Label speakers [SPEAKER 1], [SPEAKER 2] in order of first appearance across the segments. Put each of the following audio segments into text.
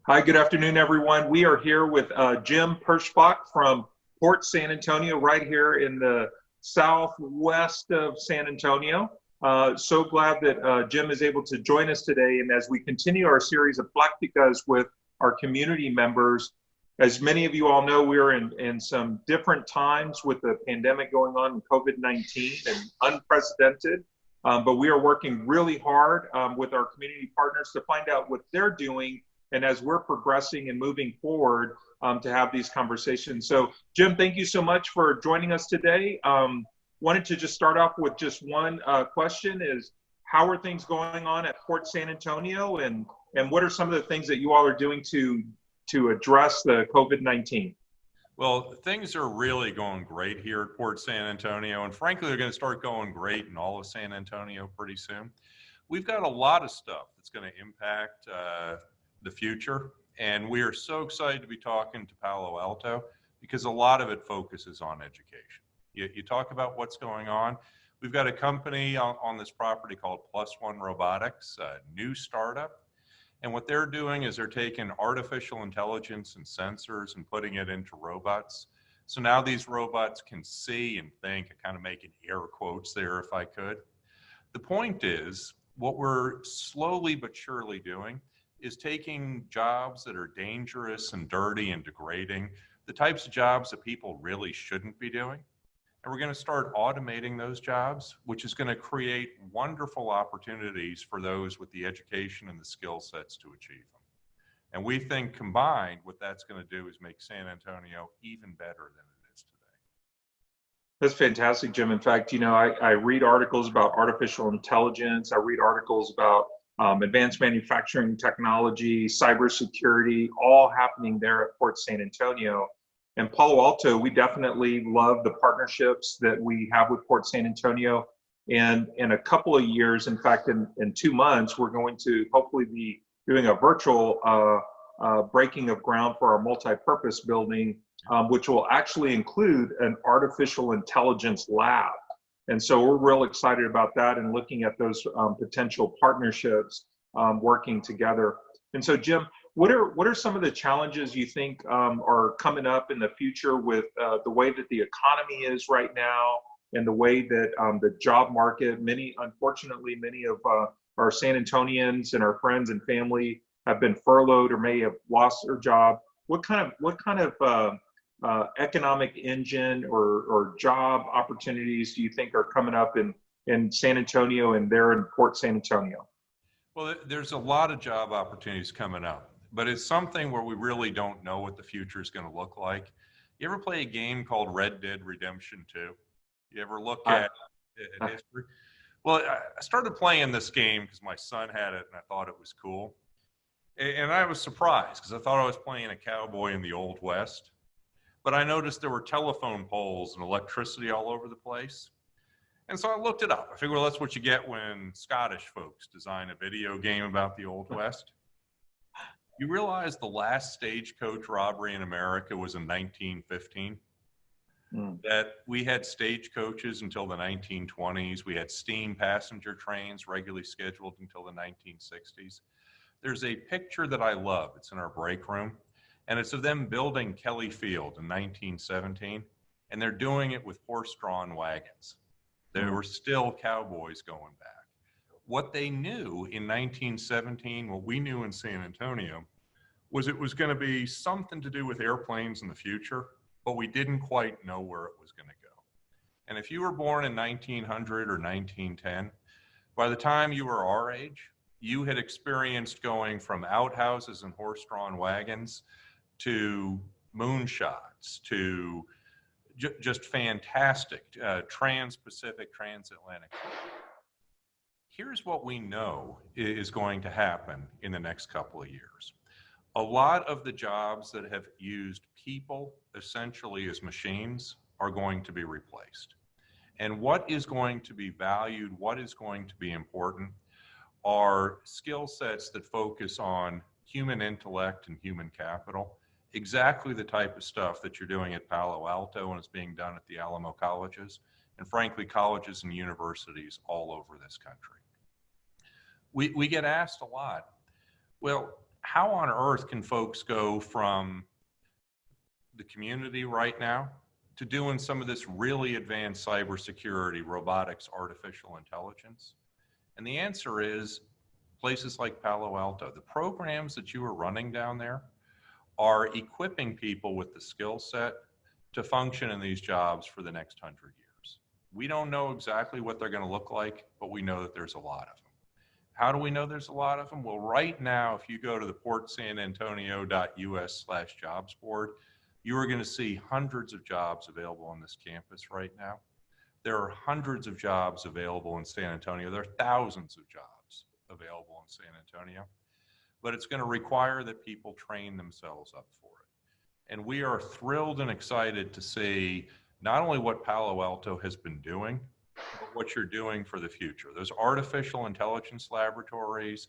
[SPEAKER 1] Hi, good afternoon, everyone. We are here with Jim Perschbach from Port San Antonio, right here in the southwest of San Antonio. So glad that Jim is able to join us today. And as we continue our series of Pláticas with our community members, as many of you all know, we're in some different times with the pandemic going on, COVID-19, and unprecedented. But we are working really hard with our community partners to find out what they're doing, and as we're progressing and moving forward to have these conversations. So Jim, thank you so much for joining us today. Wanted to just start off with just one question is, how are things going on at Port San Antonio, and what are some of the things that you all are doing to address the COVID-19?
[SPEAKER 2] Well, things are really going great here at Port San Antonio, and frankly, they're going to start going great in all of San Antonio pretty soon. We've got a lot of stuff that's going to impact the future, and we are so excited to be talking to Palo Alto because a lot of it focuses on education. You talk about what's going on. We've got a company on this property called Plus One Robotics, a new startup. And what they're doing is they're taking artificial intelligence and sensors and putting it into robots. So now these robots can see and think, kind of making air quotes there if I could. The point is, what we're slowly but surely doing is taking jobs that are dangerous and dirty and degrading, the types of jobs that people really shouldn't be doing. And we're going to start automating those jobs, which is going to create wonderful opportunities for those with the education and the skill sets to achieve them. And we think combined, what that's going to do is make San Antonio even better than it is today.
[SPEAKER 1] That's fantastic, Jim. In fact, you know, I read articles about artificial intelligence. I read articles about advanced manufacturing technology, cybersecurity, all happening there at Port San Antonio. And Palo Alto, we definitely love the partnerships that we have with Port San Antonio. And in a couple of years, in fact, in 2 months, we're going to hopefully be doing a virtual breaking of ground for our multi-purpose building, which will actually include an artificial intelligence lab. And so we're real excited about that and looking at those potential partnerships working together. And so, Jim, what are some of the challenges you think are coming up in the future with the way that the economy is right now and the way that the job market, unfortunately, many of our San Antonians and our friends and family have been furloughed or may have lost their job. What kind of economic engine or job opportunities do you think are coming up in San Antonio and there in Port San Antonio?
[SPEAKER 2] Well, there's a lot of job opportunities coming up, but it's something where we really don't know what the future is going to look like. You ever play a game called Red Dead Redemption 2? You ever look at history? Well, I started playing this game because my son had it and I thought it was cool. And I was surprised because I thought I was playing a cowboy in the Old West. But I noticed there were telephone poles and electricity all over the place. And so I looked it up. I figured, well, that's what you get when Scottish folks design a video game about the Old West. You realize the last stagecoach robbery in America was in 1915? That we had stagecoaches until the 1920s. We had steam passenger trains regularly scheduled until the 1960s. There's a picture that I love. It's in our break room. And it's of them building Kelly Field in 1917. And they're doing it with horse-drawn wagons. There were still cowboys going back. What they knew in 1917, what we knew in San Antonio, was it was going to be something to do with airplanes in the future, but we didn't quite know where it was going to go. And if you were born in 1900 or 1910, by the time you were our age, you had experienced going from outhouses and horse-drawn wagons to moonshots, to just fantastic trans-Pacific, transatlantic. Here's what we know is going to happen in the next couple of years. A lot of the jobs that have used people essentially as machines are going to be replaced. And what is going to be valued, what is going to be important, are skill sets that focus on human intellect and human capital. Exactly the type of stuff that you're doing at Palo Alto and is being done at the Alamo colleges, and frankly, colleges and universities all over this country. We get asked a lot, well, how on earth can folks go from the community right now to doing some of this really advanced cybersecurity, robotics, artificial intelligence? And the answer is places like Palo Alto. The programs that you are running down there are equipping people with the skill set to function in these jobs for the next 100 years. We don't know exactly what they're going to look like, but we know that there's a lot of them. How do we know there's a lot of them? Well, right now, if you go to the portsanantonio.us/jobs board, you are going to see hundreds of jobs available on this campus right now. There are hundreds of jobs available in San Antonio. There are thousands of jobs available in San Antonio, but it's going to require that people train themselves up for it. And we are thrilled and excited to see not only what Palo Alto has been doing, but what you're doing for the future. Those artificial intelligence laboratories,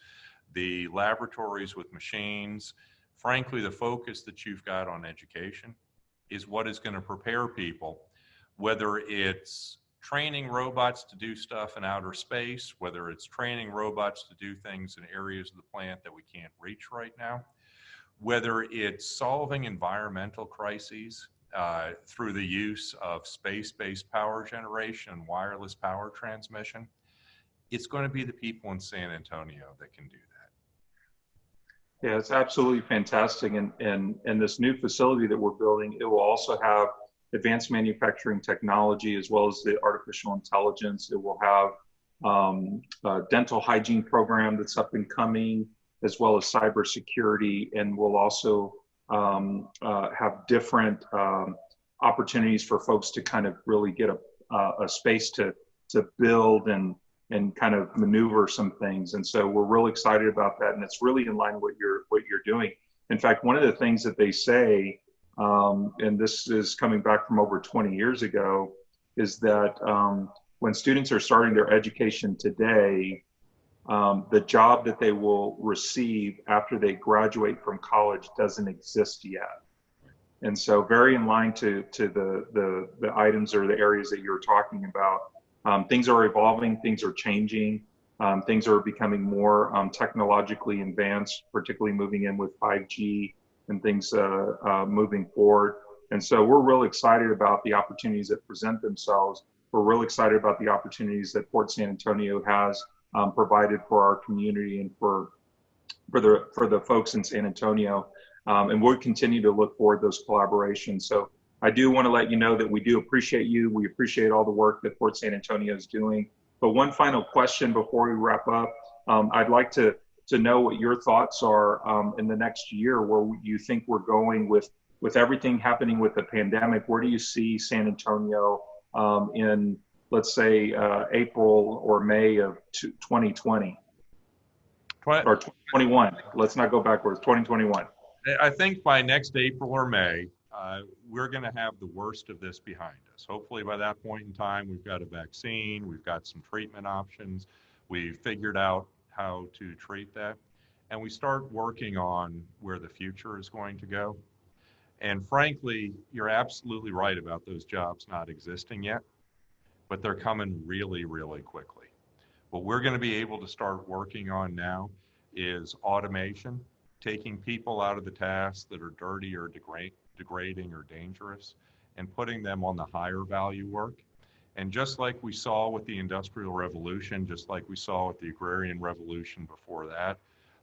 [SPEAKER 2] the laboratories with machines, frankly, the focus that you've got on education is what is going to prepare people, whether it's training robots to do stuff in outer space, whether it's training robots to do things in areas of the plant that we can't reach right now, whether it's solving environmental crises through the use of space-based power generation and wireless power transmission. It's going to be the people in San Antonio that can do that.
[SPEAKER 1] Yeah, it's absolutely fantastic. And this new facility that we're building, it will also have advanced manufacturing technology as well as the artificial intelligence. It will have a dental hygiene program that's up and coming, as well as cybersecurity, and we'll also have different opportunities for folks to kind of really get a space to build and kind of maneuver some things. And so we're really excited about that, and it's really in line with what you're doing. In fact, one of the things that they say, and this is coming back from over 20 years ago, is that when students are starting their education today, the job that they will receive after they graduate from college doesn't exist yet. And so very in line to the items or the areas that you're talking about. Things are evolving, things are changing, things are becoming more technologically advanced, particularly moving in with 5G and things moving forward. And so we're really excited about the opportunities that present themselves. We're really excited about the opportunities that Port San Antonio has provided for our community and for the folks in San Antonio. And we'll continue to look forward to those collaborations. So I do want to let you know that we do appreciate you. We appreciate all the work that Port San Antonio is doing. But one final question before we wrap up, I'd like to know what your thoughts are in the next year, where you think we're going with everything happening with the pandemic. Where do you see San Antonio in, let's say, April or May of 2020? Or 2021. Let's not go backwards, 2021.
[SPEAKER 2] I think by next April or May, we're going to have the worst of this behind us. Hopefully by that point in time, we've got a vaccine, we've got some treatment options, we've figured out how to treat that, and we start working on where the future is going to go. And frankly, you're absolutely right about those jobs not existing yet, but they're coming really, really quickly. What we're going to be able to start working on now is automation, taking people out of the tasks that are dirty or degrading or dangerous, and putting them on the higher value work. And just like we saw with the Industrial Revolution, just like we saw with the Agrarian Revolution before that,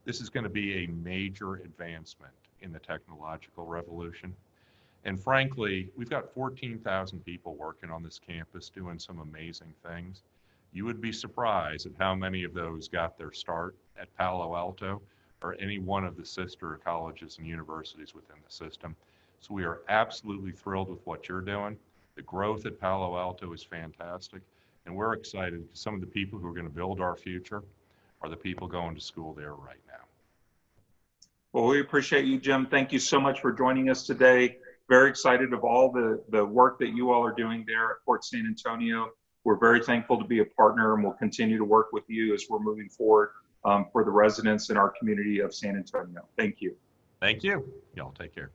[SPEAKER 2] this is going to be a major advancement in the technological revolution. And frankly, we've got 14,000 people working on this campus doing some amazing things. You would be surprised at how many of those got their start at Palo Alto or any one of the sister colleges and universities within the system. So we are absolutely thrilled with what you're doing. The growth at Palo Alto is fantastic, and we're excited because some of the people who are going to build our future are the people going to school there right now.
[SPEAKER 1] Well, we appreciate you, Jim. Thank you so much for joining us today. Very excited of all the work that you all are doing there at Port San Antonio. We're very thankful to be a partner, and we'll continue to work with you as we're moving forward for the residents in our community of San Antonio. Thank you.
[SPEAKER 2] Thank you. Y'all take care.